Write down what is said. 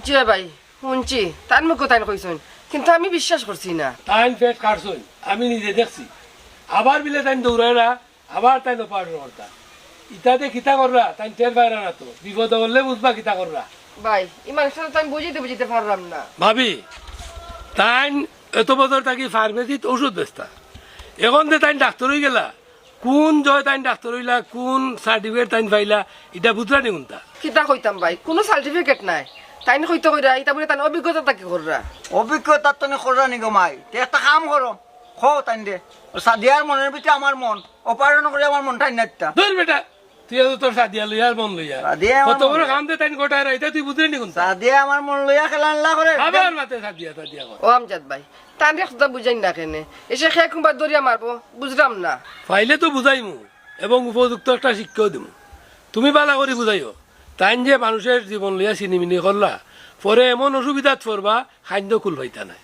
জি ভাই শুনছি তার মুখে তাই কইছেন কিন্তু আমি বিশ্বাস করছি না। তাইন পেট কাটছই আমি নিজে দেখছি। আবার বিলে তাইন দৌড়াইরা আবার তাইন অপারেশন করতা। ইটাতে কিতা কররা তাইন টের বাইরা না তো বিপদ হলে বুঝবা কিতা কররা। ভাই ইমান সাথে তো আমি বুঝিতে পারলাম না। ভাবি তাইন এত বছর থাকি ফার্মেসিত ওষুধ বেচতা। এখন যে তাইন ডাক্তার হয়ে গেলা কোন জয় তাইন ডাক্তার হইলা কোন সার্টিফিকেট তাইন পাইলা এটা বুঝলা নি কোনটা। কিতা কইতাম ভাই কোনো সার্টিফিকেট নাই তাই না কইতে কইরা এটা বলে তার অভিজ্ঞতা তাকে কররা। অভিজ্ঞতা তুমি কররা নি গমাই তে একটা কাম করো খো তাই দে সাদিয়ার মনের ভিতরে আমার মন অপারেশন করে আমার মনটা নাইতা ধর বেটা তুই তোর সাদিয়া লইয়ার মন লইয়া সাদিয়া কত বড় কাম দে তাইন গোটায় এটা তুই বুঝলি নি কোনটা। সাদিয়া আমার মন লইয়া খেলা আনলা করে আবার মাতে সাদিয়া সাদিয়া কর। ও আমজাদ ভাই তার কথা বুঝাই না কেনে এসে খেয়ে কুম্বার দরিয়া মারবো বুঝলাম না। পাইলে তো বুঝাইমু এবং উপযুক্ত একটা শিক্ষাও দিমু। তুমি বালা করে বুঝাইও তাইন যে মানুষের জীবন লইয়া চিনিমিনি করলা পরে এমন অসুবিধাত পড়বা খাদ্য কুল হইতা নাই।